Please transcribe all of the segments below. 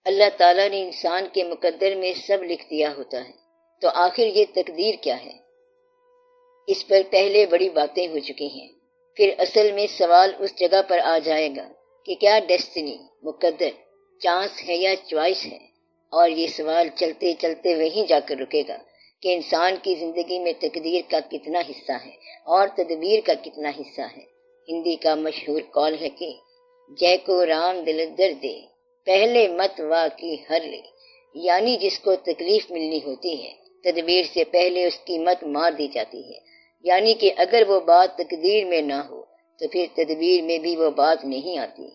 اللہ تعالیٰ نے انسان کے مقدر میں سب لکھ دیا ہوتا ہے، تو آخر یہ تقدیر کیا ہے؟ اس پر پہلے بڑی باتیں ہو چکی ہیں۔ پھر اصل میں سوال اس جگہ پر آ جائے گا کہ کیا ڈیسٹنی، مقدر، چانس ہے یا چوائس ہے؟ اور یہ سوال چلتے چلتے وہیں جا کر رکے گا کہ انسان کی زندگی میں تقدیر کا کتنا حصہ ہے اور تدبیر کا کتنا حصہ ہے۔ ہندی کا مشہور قول ہے کہ جے کو رام دل در دے، پہلے مت وا کی ہر لے، یعنی جس کو تکلیف ملنی ہوتی ہے تدبیر سے پہلے اس کی مت مار دی جاتی ہے، یعنی کہ اگر وہ بات تقدیر میں نہ ہو تو پھر تدبیر میں بھی وہ بات نہیں آتی۔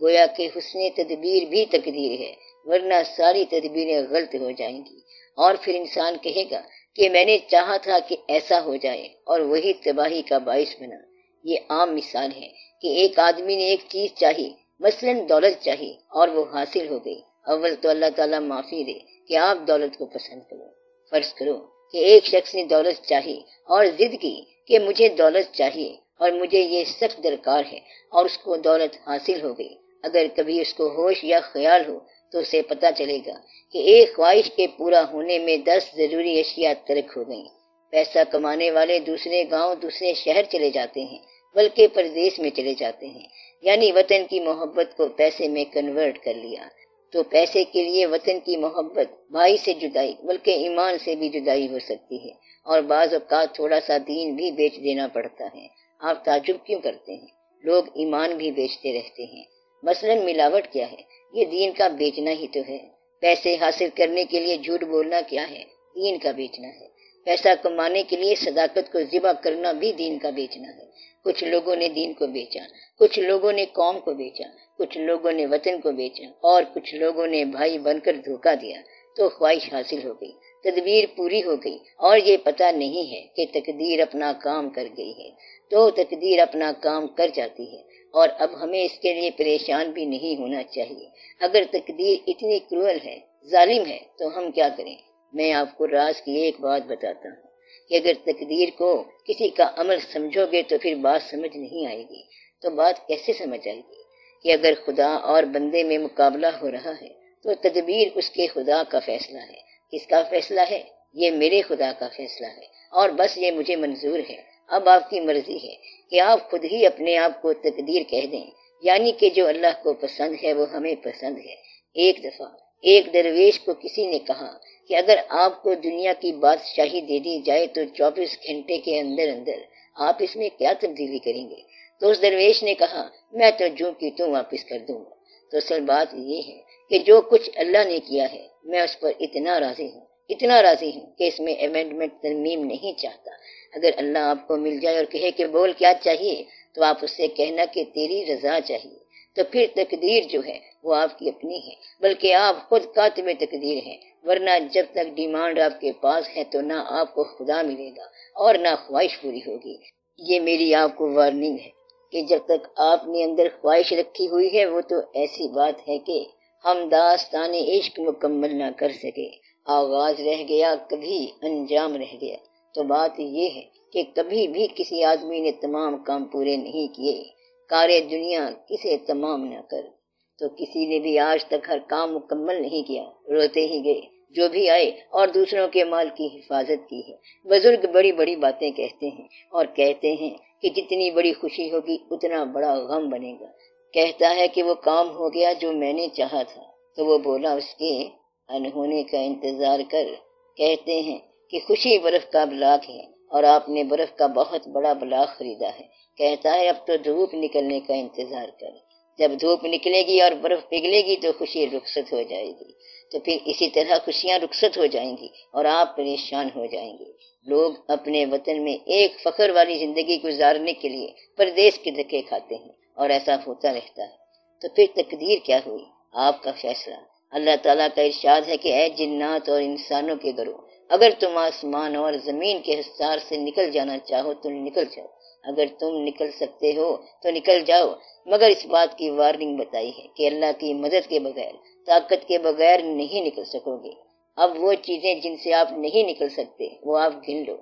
گویا کہ حسن تدبیر بھی تقدیر ہے، ورنہ ساری تدبیریں غلط ہو جائیں گی، اور پھر انسان کہے گا کہ میں نے چاہا تھا کہ ایسا ہو جائے اور وہی تباہی کا باعث بنا۔ یہ عام مثال ہے کہ ایک آدمی نے ایک چیز چاہی، مثلا دولت چاہی، اور وہ حاصل ہو گئی۔ اول تو اللہ تعالیٰ معافی دے کہ آپ دولت کو پسند کرو۔ فرض کرو کہ ایک شخص نے دولت چاہی اور ضد کی کہ مجھے دولت چاہیے اور مجھے یہ سخت درکار ہے، اور اس کو دولت حاصل ہو گئی۔ اگر کبھی اس کو ہوش یا خیال ہو تو اسے پتہ چلے گا کہ ایک خواہش کے پورا ہونے میں 10 ضروری اشیاء ترک ہو گئیں۔ پیسہ کمانے والے دوسرے گاؤں، دوسرے شہر چلے جاتے ہیں، بلکہ پردیس میں چلے جاتے ہیں، یعنی وطن کی محبت کو پیسے میں کنورٹ کر لیا۔ تو پیسے کے لیے وطن کی محبت، بھائی سے جدائی، بلکہ ایمان سے بھی جدائی ہو سکتی ہے، اور بعض اوقات تھوڑا سا دین بھی بیچ دینا پڑتا ہے۔ آپ تعجب کیوں کرتے ہیں؟ لوگ ایمان بھی بیچتے رہتے ہیں۔ مثلا ملاوٹ کیا ہے؟ یہ دین کا بیچنا ہی تو ہے۔ پیسے حاصل کرنے کے لیے جھوٹ بولنا کیا ہے؟ دین کا بیچنا ہے۔ پیسہ کمانے کے لیے صداقت کو ذبح کرنا بھی دین کا بیچنا ہے۔ کچھ لوگوں نے دین کو بیچا، کچھ لوگوں نے قوم کو بیچا، کچھ لوگوں نے وطن کو بیچا، اور کچھ لوگوں نے بھائی بن کر دھوکہ دیا، تو خواہش حاصل ہو گئی، تدبیر پوری ہو گئی، اور یہ پتہ نہیں ہے کہ تقدیر اپنا کام کر گئی ہے۔ تو تقدیر اپنا کام کر جاتی ہے، اور اب ہمیں اس کے لیے پریشان بھی نہیں ہونا چاہیے۔ اگر تقدیر اتنی کروئل ہے، ظالم ہے، تو ہم کیا کریں؟ میں آپ کو راز کی ایک بات بتاتا ہوں کہ اگر تقدیر کو کسی کا عمل سمجھو گے تو پھر بات سمجھ نہیں آئے گی۔ تو بات کیسے سمجھ آئے گی؟ کہ اگر خدا اور بندے میں مقابلہ ہو رہا ہے تو تدبیر اس کے خدا کا فیصلہ ہے۔ کس کا فیصلہ ہے؟ یہ میرے خدا کا فیصلہ ہے، اور بس یہ مجھے منظور ہے۔ اب آپ کی مرضی ہے کہ آپ خود ہی اپنے آپ کو تقدیر کہہ دیں، یعنی کہ جو اللہ کو پسند ہے وہ ہمیں پسند ہے۔ ایک دفعہ ایک درویش کو کسی نے کہا کہ اگر آپ کو دنیا کی بادشاہی دے دی جائے تو 24 گھنٹے کے اندر اندر آپ اس میں کیا تبدیلی کریں گے؟ تو اس درویش نے کہا میں تو جو کی توں واپس کر دوں گا۔ تو اصل بات یہ ہے کہ جو کچھ اللہ نے کیا ہے میں اس پر اتنا راضی ہوں کہ اس میں امینڈمنٹ ترمیم نہیں چاہتا۔ اگر اللہ آپ کو مل جائے اور کہے کہ بول کیا چاہیے، تو آپ اس سے کہنا کہ تیری رضا چاہیے۔ تو پھر تقدیر جو ہے وہ آپ کی اپنی ہے، بلکہ آپ خود کاتب تقدیر ہیں، ورنہ جب تک ڈیمانڈ آپ کے پاس ہے تو نہ آپ کو خدا ملے گا اور نہ خواہش پوری ہوگی۔ یہ میری آپ کو وارننگ ہے کہ جب تک آپ نے اندر خواہش رکھی ہوئی ہے وہ تو ایسی بات ہے کہ ہم داستان عشق مکمل نہ کر سکے۔ آغاز رہ گیا، کبھی انجام رہ گیا۔ تو بات یہ ہے کہ کبھی بھی کسی آدمی نے تمام کام پورے نہیں کیے۔ کار دنیا کسے تمام نہ کر، تو کسی نے بھی آج تک ہر کام مکمل نہیں کیا، روتے ہی گئے جو بھی آئے اور دوسروں کے مال کی حفاظت کی ہے۔ بزرگ بڑی بڑی باتیں کہتے ہیں اور کہتے ہیں کہ جتنی بڑی خوشی ہوگی اتنا بڑا غم بنے گا۔ کہتا ہے کہ وہ کام ہو گیا جو میں نے چاہا تھا، تو وہ بولا اس کے انہونے کا انتظار کر۔ کہتے ہیں کہ خوشی برف کا بلاک ہے اور آپ نے برف کا بہت بڑا بلاک خریدا ہے۔ کہتا ہے اب تو دھوپ نکلنے کا انتظار کر۔ جب دھوپ نکلے گی اور برف پگھلے گی تو خوشی رخصت ہو جائے گی۔ تو پھر اسی طرح خوشیاں رخصت ہو جائیں گی اور آپ پریشان ہو جائیں گے۔ لوگ اپنے وطن میں ایک فخر والی زندگی گزارنے کے لیے پردیس کے دھکے کھاتے ہیں، اور ایسا ہوتا رہتا ہے۔ تو پھر تقدیر کیا ہوئی؟ آپ کا فیصلہ۔ اللہ تعالیٰ کا ارشاد ہے کہ اے جنات اور انسانوں کے گروہ، اگر تم آسمان اور زمین کے حصار سے نکل جانا چاہو تو نکل جاؤ۔ اگر تم نکل سکتے ہو تو نکل جاؤ، مگر اس بات کی وارننگ بتائی ہے کہ اللہ کی مدد کے بغیر، طاقت کے بغیر نہیں نکل سکو گے۔ اب وہ چیزیں جن سے آپ نہیں نکل سکتے وہ آپ گن لو،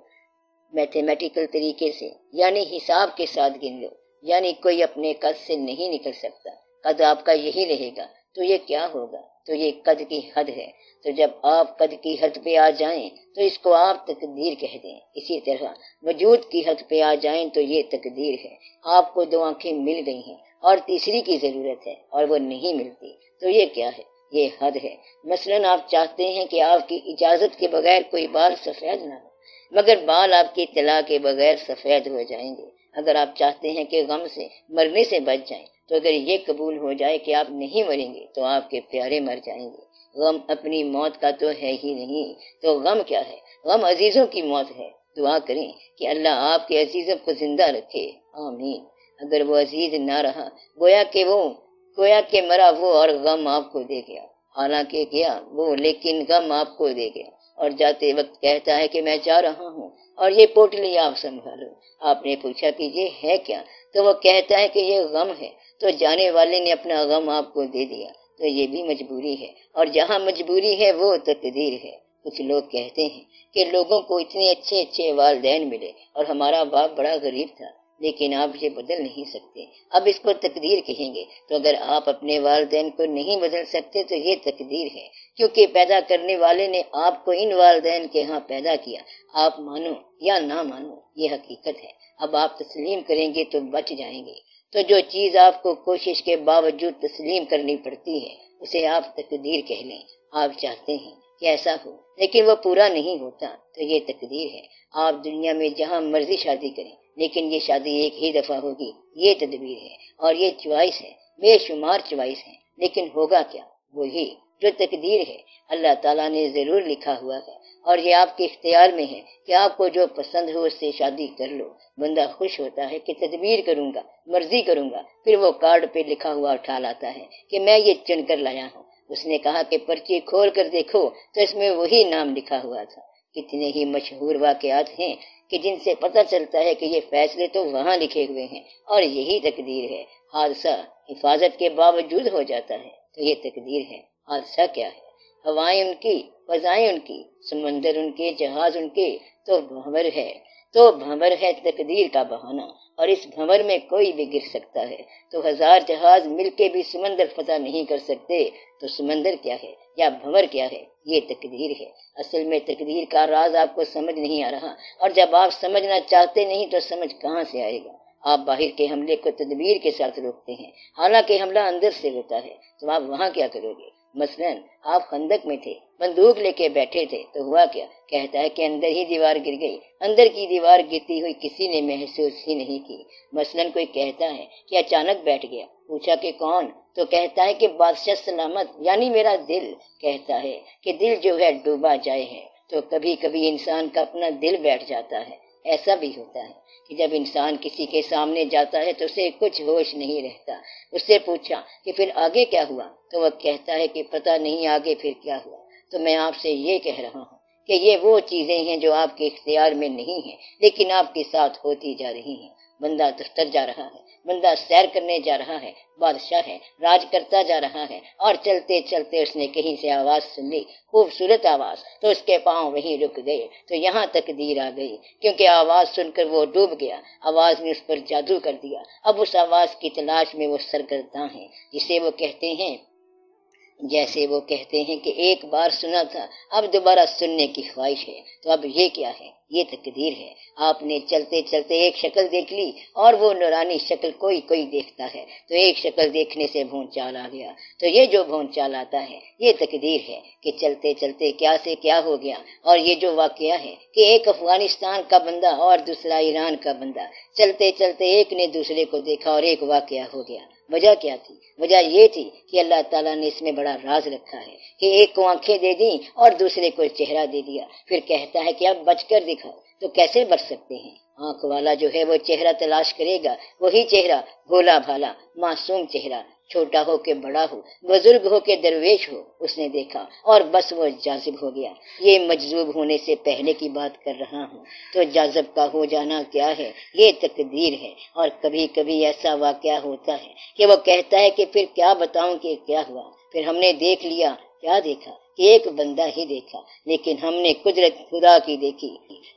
میتھمیٹیکل طریقے سے، یعنی حساب کے ساتھ گن لو۔ یعنی کوئی اپنے قد سے نہیں نکل سکتا، قد آپ کا یہی رہے گا، تو یہ کیا ہوگا؟ تو یہ قد کی حد ہے۔ تو جب آپ قد کی حد پہ آ جائیں تو اس کو آپ تقدیر کہہ دیں۔ اسی طرح وجود کی حد پہ آ جائیں تو یہ تقدیر ہے۔ آپ کو 2 آنکھیں مل گئی ہیں اور تیسری کی ضرورت ہے اور وہ نہیں ملتی، تو یہ کیا ہے؟ یہ حد ہے۔ مثلاً آپ چاہتے ہیں کہ آپ کی اجازت کے بغیر کوئی بال سفید نہ ہو، مگر بال آپ کی اطلاع کے بغیر سفید ہو جائیں گے۔ اگر آپ چاہتے ہیں کہ غم سے مرنے سے بچ جائیں تو اگر یہ قبول ہو جائے کہ آپ نہیں مریں گے تو آپ کے پیارے مر جائیں گے۔ غم اپنی موت کا تو ہے ہی نہیں، تو غم کیا ہے؟ غم عزیزوں کی موت ہے۔ دعا کریں کہ اللہ آپ کے عزیزوں کو زندہ رکھے، آمین۔ اگر وہ عزیز نہ رہا، گویا کہ مرا وہ اور غم آپ کو دے گیا، حالانکہ گیا وہ لیکن غم آپ کو دے گیا، اور جاتے وقت کہتا ہے کہ میں جا رہا ہوں اور یہ پوٹلی آپ سنبھالو۔ آپ نے پوچھا کہ یہ ہے کیا؟ تو وہ کہتا ہے کہ یہ غم ہے، تو جانے والے نے اپنا غم آپ کو دے دیا، تو یہ بھی مجبوری ہے، اور جہاں مجبوری ہے وہ تقدیر ہے۔ کچھ لوگ کہتے ہیں کہ لوگوں کو اتنے اچھے والدین ملے اور ہمارا باپ بڑا غریب تھا، لیکن آپ یہ بدل نہیں سکتے، اب اس کو تقدیر کہیں گے۔ تو اگر آپ اپنے والدین کو نہیں بدل سکتے تو یہ تقدیر ہے، کیونکہ پیدا کرنے والے نے آپ کو ان والدین کے ہاں پیدا کیا۔ آپ مانو یا نہ مانو، یہ حقیقت ہے۔ اب آپ تسلیم کریں گے تو بچ جائیں گے۔ تو جو چیز آپ کو کوشش کے باوجود تسلیم کرنی پڑتی ہے اسے آپ تقدیر کہہ لیں۔ آپ چاہتے ہیں کہ ایسا ہو لیکن وہ پورا نہیں ہوتا، تو یہ تقدیر ہے۔ آپ دنیا میں جہاں مرضی شادی کریں لیکن یہ شادی ایک ہی دفعہ ہوگی، یہ تدبیر ہے، اور یہ چوائس ہے، بے شمار چوائس ہے، لیکن ہوگا کیا؟ وہی جو تقدیر ہے، اللہ تعالیٰ نے ضرور لکھا ہوا ہے، اور یہ آپ کے اختیار میں ہے کہ آپ کو جو پسند ہو اس سے شادی کر لو۔ بندہ خوش ہوتا ہے کہ تدبیر کروں گا، مرضی کروں گا، پھر وہ کارڈ پہ لکھا ہوا اٹھا لاتا ہے کہ میں یہ چن کر لایا ہوں۔ اس نے کہا کہ پرچی کھول کر دیکھو تو اس میں وہی نام لکھا ہوا تھا۔ کتنے ہی مشہور واقعات ہیں کہ جن سے پتہ چلتا ہے کہ یہ فیصلے تو وہاں لکھے ہوئے ہیں، اور یہی تقدیر ہے۔ حادثہ حفاظت کے باوجود ہو جاتا ہے تو یہ تقدیر ہے۔ حادثہ کیا ہے؟ ہوائیں ان کی، فضائیں ان کی، سمندر ان کے، جہاز ان کے، تو بھنور ہے تقدیر کا بہانہ، اور اس بھنور میں کوئی بھی گر سکتا ہے۔ تو 1000 جہاز مل کے بھی سمندر فتح نہیں کر سکتے، تو سمندر کیا ہے یا بھنور کیا ہے؟ یہ تقدیر ہے۔ اصل میں تقدیر کا راز آپ کو سمجھ نہیں آ رہا، اور جب آپ سمجھنا چاہتے نہیں تو سمجھ کہاں سے آئے گا؟ آپ باہر کے حملے کو تدبیر کے ساتھ روکتے ہیں، حالانکہ حملہ اندر سے ہوتا ہے، تو آپ وہاں کیا کرو گے؟ مثلاً آپ خندق میں تھے، بندوق لے کے بیٹھے تھے، تو ہوا کیا؟ کہتا ہے کہ اندر ہی دیوار گر گئی۔ اندر کی دیوار گرتی ہوئی کسی نے محسوس ہی نہیں کی۔ مثلاً کوئی کہتا ہے کہ اچانک بیٹھ گیا، پوچھا کہ کون؟ تو کہتا ہے کہ بادشاہ سلامت، یعنی میرا دل۔ کہتا ہے کہ دل جو ہے ڈوبا جائے ہے، تو کبھی کبھی انسان کا اپنا دل بیٹھ جاتا ہے۔ ایسا بھی ہوتا ہے کہ جب انسان کسی کے سامنے جاتا ہے تو اسے کچھ ہوش نہیں رہتا۔ اس سے پوچھا کہ پھر آگے کیا ہوا؟ تو وہ کہتا ہے کہ پتہ نہیں آگے پھر کیا ہوا۔ تو میں آپ سے یہ کہہ رہا ہوں کہ یہ وہ چیزیں ہیں جو آپ کے اختیار میں نہیں ہیں، لیکن آپ کے ساتھ ہوتی جا رہی ہیں۔ بندہ دفتر جا رہا ہے، بندہ سیر کرنے جا رہا ہے، بادشاہ ہے، راج کرتا جا رہا ہے، اور چلتے چلتے اس نے کہیں سے آواز سن لی، خوبصورت آواز، تو اس کے پاؤں وہیں رک گئے۔ تو یہاں تقدیر آ گئی، کیونکہ آواز سن کر وہ ڈوب گیا، آواز نے اس پر جادو کر دیا۔ اب اس آواز کی تلاش میں وہ سرگرداں ہیں، جیسے وہ کہتے ہیں کہ ایک بار سنا تھا، اب دوبارہ سننے کی خواہش ہے۔ تو اب یہ کیا ہے؟ یہ تقدیر ہے۔ آپ نے چلتے چلتے ایک شکل دیکھ لی، اور وہ نورانی شکل کوئی دیکھتا ہے، تو ایک شکل دیکھنے سے بھون چال آ گیا۔ تو یہ جو بھون چال آتا ہے یہ تقدیر ہے کہ چلتے چلتے کیا سے کیا ہو گیا۔ اور یہ جو واقعہ ہے کہ ایک افغانستان کا بندہ اور دوسرا ایران کا بندہ، چلتے چلتے ایک نے دوسرے کو دیکھا اور ایک واقعہ ہو گیا۔ وجہ کیا تھی؟ وجہ یہ تھی کہ اللہ تعالیٰ نے اس میں بڑا راز رکھا ہے کہ ایک کو آنکھیں دے دیں اور دوسرے کو چہرہ دے دیا، پھر کہتا ہے کہ اب بچ کر دکھاؤ۔ تو کیسے بچ سکتے ہیں؟ آنکھ والا جو ہے وہ چہرہ تلاش کرے گا، وہی چہرہ بھولا بھالا معصوم چہرہ، چھوٹا ہو کے بڑا ہو، بزرگ ہو کے درویش ہو، اس نے دیکھا اور بس وہ جاذب ہو گیا۔ یہ مجذوب ہونے سے پہلے کی بات کر رہا ہوں۔ تو جاذب کا ہو جانا کیا ہے؟ یہ تقدیر ہے۔ اور کبھی کبھی ایسا واقعہ ہوتا ہے کہ وہ کہتا ہے کہ پھر کیا بتاؤں کہ کیا ہوا، پھر ہم نے دیکھ لیا۔ کیا دیکھا؟ کہ ایک بندہ ہی دیکھا، لیکن ہم نے قدرت خدا کی دیکھی،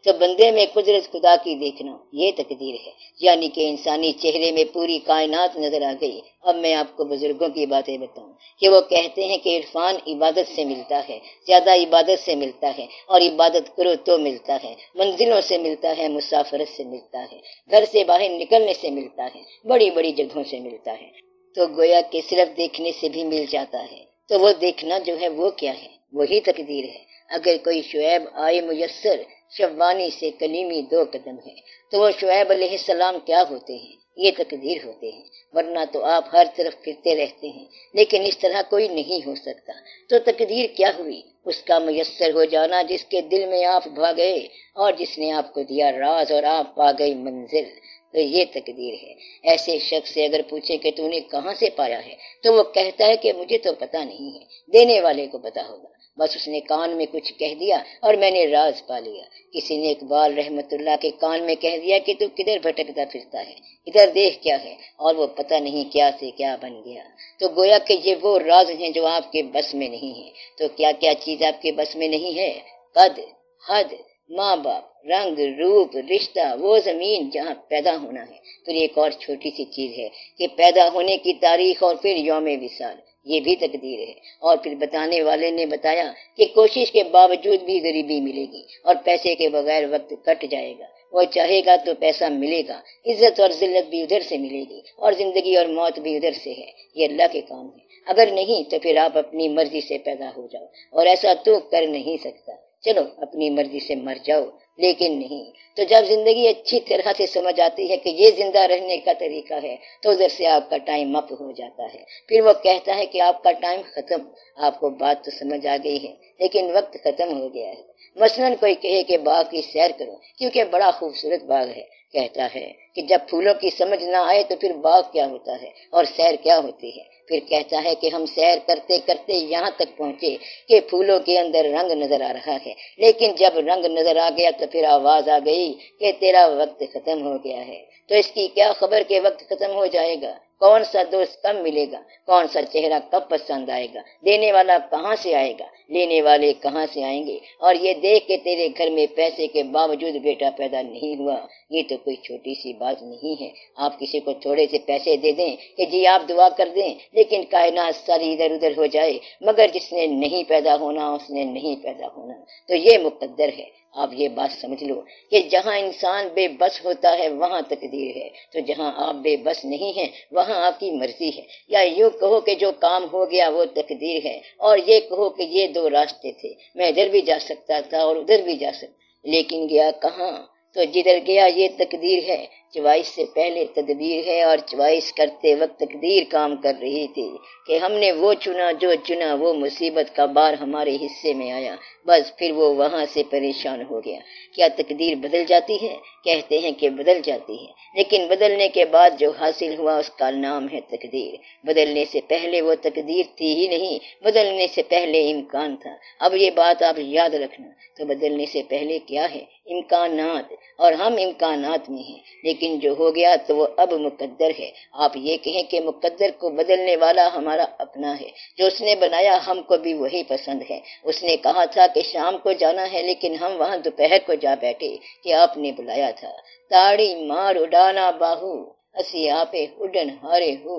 تو بندے میں قدرت خدا کی دیکھنا یہ تقدیر ہے، یعنی کہ انسانی چہرے میں پوری کائنات نظر آ گئی۔ اب میں آپ کو بزرگوں کی باتیں بتاؤں کہ وہ کہتے ہیں کہ عرفان عبادت سے ملتا ہے، زیادہ عبادت سے ملتا ہے، اور عبادت کرو تو ملتا ہے، منزلوں سے ملتا ہے، مسافرت سے ملتا ہے، گھر سے باہر نکلنے سے ملتا ہے، بڑی بڑی جگہوں سے ملتا ہے، تو گویا کہ صرف دیکھنے سے بھی مل جاتا ہے۔ تو وہ دیکھنا جو ہے وہ کیا ہے؟ وہی تقدیر ہے۔ اگر کوئی شعیب آئے میسر، شوانی سے کلیمی 2 قدم ہے، تو وہ شعیب علیہ السلام کیا ہوتے ہیں؟ یہ تقدیر ہوتے ہیں، ورنہ تو آپ ہر طرف پھرتے رہتے ہیں، لیکن اس طرح کوئی نہیں ہو سکتا۔ تو تقدیر کیا ہوئی؟ اس کا میسر ہو جانا جس کے دل میں آپ بھا گئے، اور جس نے آپ کو دیا راز، اور آپ پا گئی منزل، تو یہ تقدیر ہے۔ ایسے شخص سے اگر پوچھے کہ تو نے کہاں سے پایا ہے، تو وہ کہتا ہے کہ مجھے تو پتہ نہیں ہے، دینے والے کو پتہ ہوگا، بس اس نے کان میں کچھ کہہ دیا اور میں نے راز پا لیا۔ کسی نے اقبال رحمت اللہ کے کان میں کہہ دیا کہ تو کدھر بھٹکتا پھرتا ہے، ادھر دیکھ کیا ہے، اور وہ پتہ نہیں کیا سے کیا بن گیا۔ تو گویا کہ یہ وہ راز ہیں جو آپ کے بس میں نہیں ہیں۔ تو کیا کیا چیز آپ کے بس میں نہیں ہے؟ قد، حد، ماں باپ، رنگ، روپ، رشتہ، وہ زمین جہاں پیدا ہونا ہے۔ پھر ایک اور چھوٹی سی چیز ہے کہ پیدا ہونے کی تاریخ، اور پھر یوم وصال، یہ بھی تقدیر ہے۔ اور پھر بتانے والے نے بتایا کہ کوشش کے باوجود بھی غریبی ملے گی، اور پیسے کے بغیر وقت کٹ جائے گا، وہ چاہے گا تو پیسہ ملے گا، عزت اور ذلت بھی ادھر سے ملے گی، اور زندگی اور موت بھی ادھر سے ہے۔ یہ اللہ کے کام ہے۔ اگر نہیں تو پھر آپ اپنی مرضی سے پیدا ہو جاؤ، اور ایسا تو کر نہیں سکتا، چلو اپنی مرضی سے مر جاؤ، لیکن نہیں۔ تو جب زندگی اچھی طرح سے سمجھ آتی ہے کہ یہ زندہ رہنے کا طریقہ ہے، تو ادھر سے آپ کا ٹائم اپ ہو جاتا ہے۔ پھر وہ کہتا ہے کہ آپ کا ٹائم ختم۔ آپ کو بات تو سمجھ آ گئی ہے، لیکن وقت ختم ہو گیا ہے۔ مثلاً کوئی کہے کہ باغ کی سیر کرو کیونکہ بڑا خوبصورت باغ ہے، کہتا ہے کہ جب پھولوں کی سمجھ نہ آئے تو پھر باغ کیا ہوتا ہے اور سیر کیا ہوتی ہے۔ پھر کہتا ہے کہ ہم سیر کرتے کرتے یہاں تک پہنچے کہ پھولوں کے اندر رنگ نظر آ رہا ہے، لیکن جب رنگ نظر آ گیا تو پھر آواز آ گئی کہ تیرا وقت ختم ہو گیا ہے۔ تو اس کی کیا خبر کہ وقت ختم ہو جائے گا؟ کون سا دوست کب ملے گا، کون سا چہرہ کب پسند آئے گا، دینے والا کہاں سے آئے گا، لینے والے کہاں سے آئیں گے، اور یہ دیکھ کہ تیرے گھر میں پیسے کے باوجود بیٹا پیدا نہیں ہوا، یہ تو کوئی چھوٹی سی بات نہیں ہے۔ آپ کسی کو تھوڑے سے پیسے دے دیں کہ جی آپ دعا کر دیں، لیکن کائنات ساری ادھر ادھر ہو جائے، مگر جس نے نہیں پیدا ہونا اس نے نہیں پیدا ہونا، تو یہ مقدر ہے۔ آپ یہ بات سمجھ لو کہ جہاں انسان بے بس ہوتا ہے وہاں تقدیر ہے، تو جہاں آپ بے بس نہیں ہیں وہاں آپ کی مرضی ہے۔ یا یوں کہو کہ جو کام ہو گیا وہ تقدیر ہے، اور یہ کہو کہ یہ 2 راستے تھے، میں ادھر بھی جا سکتا تھا اور ادھر بھی جا سکتا، لیکن گیا کہاں؟ تو جدھر گیا یہ تقدیر ہے۔ چوائس سے پہلے تدبیر ہے، اور چوائس کرتے وقت تقدیر کام کر رہی تھی کہ ہم نے وہ چنا جو چنا، وہ مصیبت کا بار ہمارے حصے میں آیا، بس پھر وہ وہاں سے پریشان ہو گیا۔ کیا تقدیر بدل جاتی ہے؟ کہتے ہیں کہ بدل جاتی ہے، لیکن بدلنے کے بعد جو حاصل ہوا اس کا نام ہے تقدیر۔ بدلنے سے پہلے وہ تقدیر تھی ہی نہیں، بدلنے سے پہلے امکان تھا۔ اب یہ بات آپ یاد رکھنا۔ تو بدلنے سے پہلے کیا ہے؟ امکانات، اور ہم امکانات میں ہیں، لیکن جو ہو گیا تو وہ اب مقدر ہے۔ آپ یہ کہیں کہ مقدر کو بدلنے والا ہمارا اپنا ہے، جو اس نے بنایا ہم کو بھی وہی پسند ہے۔ اس نے کہا تھا کہ شام کو جانا ہے، لیکن ہم وہاں دوپہر کو جا بیٹھے کہ آپ نے بلایا تھا۔ تاڑی مار اڈانا باہو، اسی آپے اڈن ہارے ہو،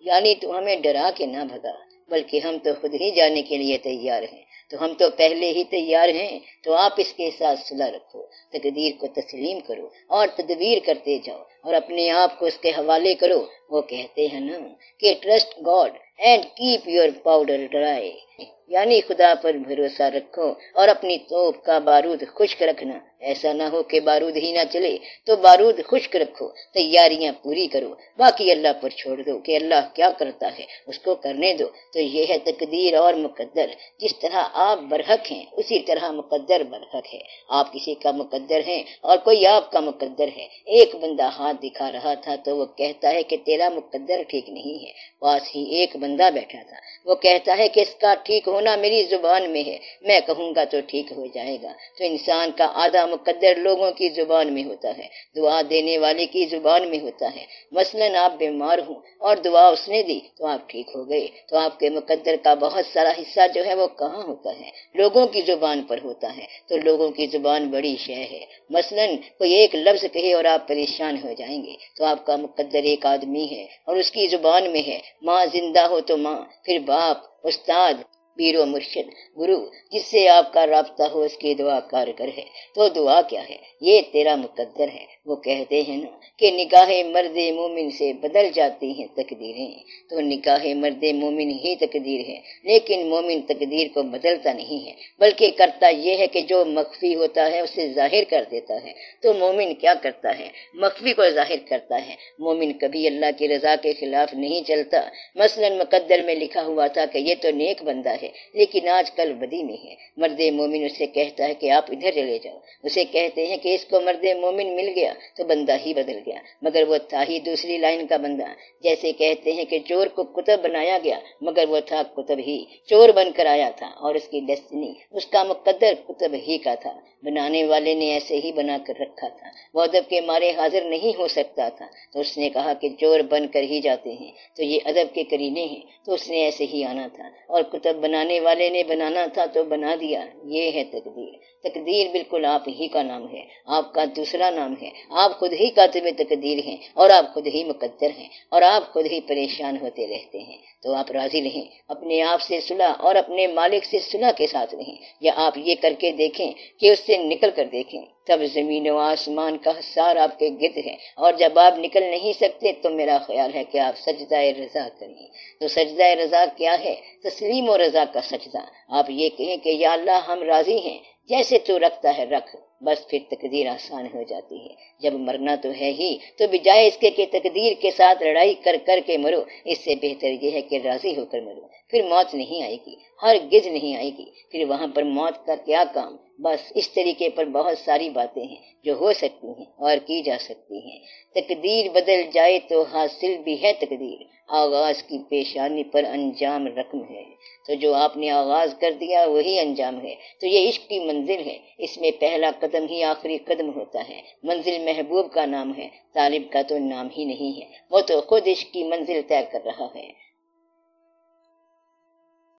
یعنی تو ہمیں ڈرا کے نہ بھگا، بلکہ ہم تو خود ہی جانے کے لیے تیار ہیں، تو ہم تو پہلے ہی تیار ہیں۔ تو آپ اس کے ساتھ صلح رکھو، تقدیر کو تسلیم کرو اور تدبیر کرتے جاؤ، اور اپنے آپ کو اس کے حوالے کرو۔ وہ کہتے ہیں نا کہ trust God and keep your powder dry, یعنی خدا پر بھروسہ رکھو اور اپنی توپ کا بارود خشک رکھنا۔ ایسا نہ ہو کہ بارود ہی نہ چلے، تو بارود خشک رکھو، تیاریاں پوری کرو، باقی اللہ پر چھوڑ دو کہ اللہ کیا کرتا ہے اس کو کرنے دو۔ تو یہ ہے تقدیر اور مقدر۔ جس طرح آپ برحق ہیں اسی طرح مقدر برحق ہے۔ آپ کسی کا مقدر ہیں اور کوئی آپ کا مقدر ہے۔ ایک بندہ ہاتھ دکھا رہا تھا تو وہ کہتا ہے کہ تیرا تیرا مقدر ٹھیک نہیں ہے۔ پاس ہی ایک بندہ بیٹھا تھا، وہ کہتا ہے کہ اس کا ٹھیک ہونا میری زبان میں ہے، میں کہوں گا تو ٹھیک ہو جائے گا۔ تو انسان کا آدھا مقدر لوگوں کی زبان میں ہوتا ہے، دعا دینے والے کی زبان میں ہوتا ہے۔ مثلاً آپ بیمار ہوں اور دعا اس نے دی تو آپ ٹھیک ہو گئے، تو آپ کے مقدر کا بہت سارا حصہ جو ہے وہ کہاں ہوتا ہے؟ لوگوں کی زبان پر ہوتا ہے۔ تو لوگوں کی زبان بڑی شے ہے۔ مثلاً کوئی ایک لفظ کہے اور آپ پریشان ہو جائیں گے، تو آپ کا مقدر ایک آدمی ہے اور اس کی زبان میں ہے۔ ماں زندہ ہو تو ماں، پھر باپ، استاد، پیر و مرشد، گرو، جس سے آپ کا رابطہ ہو اس کی دعا کارگر ہے۔ تو دعا کیا ہے؟ یہ تیرا مقدر ہے۔ وہ کہتے ہیں نا کہ نگاہ مرد مومن سے بدل جاتی ہیں تقدیریں، تو نگاہ مرد مومن ہی تقدیر ہے، لیکن مومن تقدیر کو بدلتا نہیں ہے، بلکہ کرتا یہ ہے کہ جو مخفی ہوتا ہے اسے ظاہر کر دیتا ہے۔ تو مومن کیا کرتا ہے؟ مخفی کو ظاہر کرتا ہے۔ مومن کبھی اللہ کی رضا کے خلاف نہیں چلتا۔ مثلا مقدر میں لکھا ہوا تھا کہ یہ تو نیک بندہ ہے لیکن آج کل بدی میں ہے، مرد مومن اسے کہتا ہے کہ آپ ادھر چلے جاؤ۔ اسے کہتے ہیں کہ اس کو مرد مومن مل گیا تو بندہ ہی بدل گیا، مگر وہ تھا ہی دوسری لائن کا بندہ۔ جیسے کہتے ہیں کہ چور کو کتب بنایا گیا مگر وہ تھا کتب ہی، چور بن کر آیا تھا اور اس کی ڈیسٹنی، اس کا مقدر کتب ہی کا تھا، بنانے والے نے ایسے ہی بنا کر رکھا تھا۔ وہ ادب کے مارے حاضر نہیں ہو سکتا تھا تو اس نے کہا کہ چور بن کر ہی جاتے ہیں، تو یہ ادب کے کرینے ہیں، تو اس نے ایسے ہی آنا تھا، اور کتب بنانے والے نے بنانا تھا تو بنا دیا۔ یہ ہے تقدیر۔ تقدیر بالکل آپ ہی کا نام ہے، آپ کا دوسرا نام ہے۔ آپ خود ہی کاتب تقدیر ہیں اور آپ خود ہی مقدر ہیں، اور آپ خود ہی پریشان ہوتے رہتے ہیں۔ تو آپ راضی رہیں، اپنے آپ سے صلح اور اپنے مالک سے صلح کے ساتھ رہیں، یا آپ یہ کر کے دیکھیں کہ اس سے نکل کر دیکھیں، تب زمین و آسمان کا حصار آپ کے گرد ہے، اور جب آپ نکل نہیں سکتے تو میرا خیال ہے کہ آپ سجدہ رضا کریں۔ تو سجدہ رضا کیا ہے؟ تسلیم و رضا کا سجدہ۔ آپ یہ کہیں کہ یا اللہ ہم راضی ہیں، جیسے تو رکھتا ہے رکھ، بس پھر تقدیر آسان ہو جاتی ہے۔ جب مرنا تو ہے ہی، تو بجائے اس کے کہ تقدیر کے ساتھ لڑائی کر کر کے مرو، اس سے بہتر یہ ہے کہ راضی ہو کر مرو۔ پھر موت نہیں آئے گی، ہرگز نہیں آئے گی، پھر وہاں پر موت کا کیا کام؟ بس اس طریقے پر بہت ساری باتیں ہیں جو ہو سکتی ہیں اور کی جا سکتی ہیں۔ تقدیر بدل جائے تو حاصل بھی ہے تقدیر، آغاز کی پیشانی پر انجام رقم ہے۔ تو جو آپ نے آغاز کر دیا وہی انجام ہے۔ تو یہ عشق کی منزل ہے، اس میں پہلا قدم ہی آخری قدم ہوتا ہے۔ منزل محبوب کا نام ہے، طالب کا تو نام ہی نہیں ہے، وہ تو خود عشق کی منزل طے کر رہا ہے۔